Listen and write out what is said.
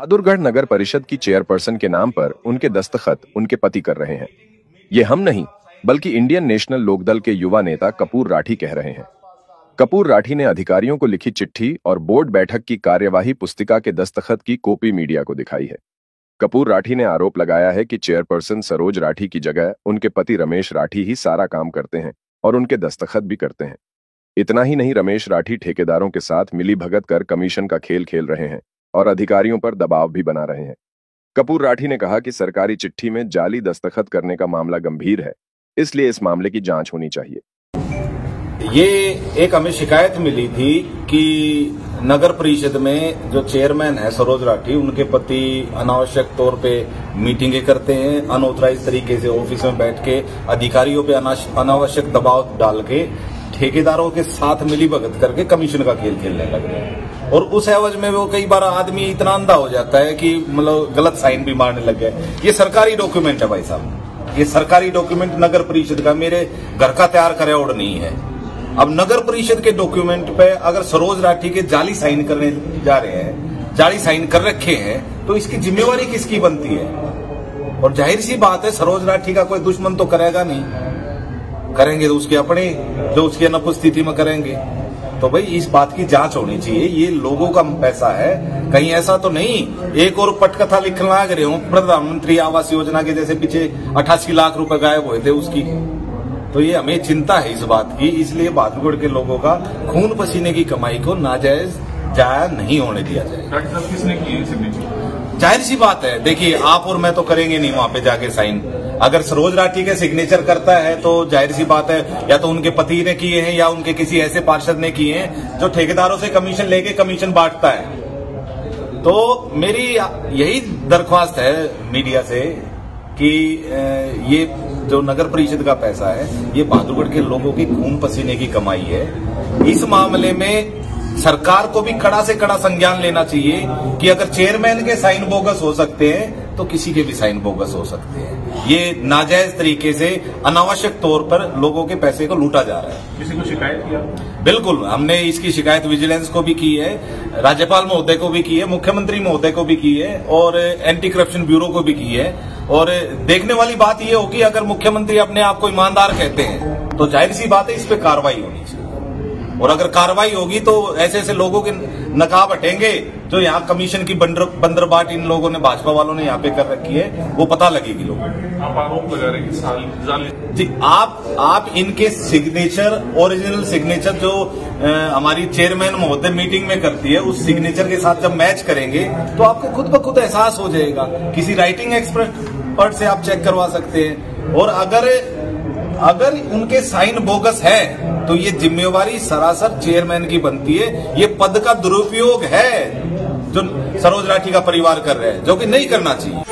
बहादुरगढ़ नगर परिषद की चेयरपर्सन के नाम पर उनके दस्तखत उनके पति कर रहे हैं। ये हम नहीं बल्कि इंडियन नेशनल लोकदल के युवा नेता कपूर राठी कह रहे हैं। कपूर राठी ने अधिकारियों को लिखी चिट्ठी और बोर्ड बैठक की कार्यवाही पुस्तिका के दस्तखत की कॉपी मीडिया को दिखाई है। कपूर राठी ने आरोप लगाया है कि चेयरपर्सन सरोज राठी की जगह उनके पति रमेश राठी ही सारा काम करते हैं और उनके दस्तखत भी करते हैं। इतना ही नहीं, रमेश राठी ठेकेदारों के साथ मिलीभगत कर कमीशन का खेल खेल रहे हैं और अधिकारियों पर दबाव भी बना रहे हैं। कपूर राठी ने कहा कि सरकारी चिट्ठी में जाली दस्तखत करने का मामला गंभीर है, इसलिए इस मामले की जांच होनी चाहिए। ये एक हमें शिकायत मिली थी कि नगर परिषद में जो चेयरमैन है सरोज राठी, उनके पति अनावश्यक तौर पे मीटिंगें करते हैं, अनऑथराइज तरीके से ऑफिस में बैठ के अधिकारियों पे अनावश्यक दबाव डाल के ठेकेदारों के साथ मिलीभगत करके कमीशन का खेल खेलने लग रहे हैं। और उस एवज में वो कई बार आदमी इतना अंधा हो जाता है कि मतलब गलत साइन भी मारने लग गए। ये सरकारी डॉक्यूमेंट है भाई साहब, ये सरकारी डॉक्यूमेंट नगर परिषद का मेरे घर का तैयार करे और नहीं है। अब नगर परिषद के डॉक्यूमेंट पे अगर सरोज राठी के जाली साइन करने जा रहे हैं, जाली साइन कर रखे हैं, तो इसकी जिम्मेवारी किसकी बनती है? और जाहिर सी बात है सरोज राठी का कोई दुश्मन तो करेगा नहीं, करेंगे तो उसके अपने जो उसकी अनुपस्थिति में करेंगे। तो भाई इस बात की जांच होनी चाहिए। ये लोगों का पैसा है, कहीं ऐसा तो नहीं एक और पटकथा लिखने लग रहे हो प्रधानमंत्री आवास योजना के जैसे पीछे 88 लाख रुपए गायब हुए थे उसकी। तो ये हमें चिंता है इस बात की, इसलिए बहादुरगढ़ के लोगों का खून पसीने की कमाई को नाजायज जाया नहीं होने दिया जाए। किसने की सिग्नेचर? जाहिर सी बात है, देखिए आप और मैं तो करेंगे नहीं वहां पे जाके साइन। अगर सरोज राठी के सिग्नेचर करता है तो जाहिर सी बात है या तो उनके पति ने किए हैं या उनके किसी ऐसे पार्षद ने किए हैं जो ठेकेदारों से कमीशन लेके कमीशन बांटता है। तो मेरी यही दरख्वास्त है मीडिया से कि ये जो नगर परिषद का पैसा है ये बहादुरगढ़ के लोगों की खून पसीने की कमाई है। इस मामले में सरकार को भी कड़ा से कड़ा संज्ञान लेना चाहिए कि अगर चेयरमैन के साइन बोगस हो सकते हैं तो किसी के भी साइन बोगस हो सकते हैं। ये नाजायज तरीके से अनावश्यक तौर पर लोगों के पैसे को लूटा जा रहा है। किसी को शिकायत किया? बिल्कुल, हमने इसकी शिकायत विजिलेंस को भी की है, राज्यपाल महोदय को भी की है, मुख्यमंत्री महोदय को भी की है और एंटी करप्शन ब्यूरो को भी की है। और देखने वाली बात यह होगी अगर मुख्यमंत्री अपने आप को ईमानदार कहते हैं तो जाहिर सी बात है इस पे कार्रवाई होनी चाहिए। और अगर कार्रवाई होगी तो ऐसे ऐसे लोगों के नकाब हटेंगे जो यहाँ कमीशन की बंदरबाट इन लोगों ने, भाजपा वालों ने यहाँ पे कर रखी है, वो पता लगेगी लोगों को। आप आरोप लगा रहे हैं जी, आप इनके सिग्नेचर, ओरिजिनल सिग्नेचर जो हमारी चेयरमैन महोदय मीटिंग में करती है, उस सिग्नेचर के साथ जब मैच करेंगे तो आपको खुद ब खुद एहसास हो जाएगा। किसी राइटिंग एक्सपर्ट से आप चेक करवा सकते हैं। और अगर उनके साइन बोगस है तो ये जिम्मेवारी सरासर चेयरमैन की बनती है। ये पद का दुरुपयोग है जो सरोज राठी का परिवार कर रहे हैं, जो कि नहीं करना चाहिए।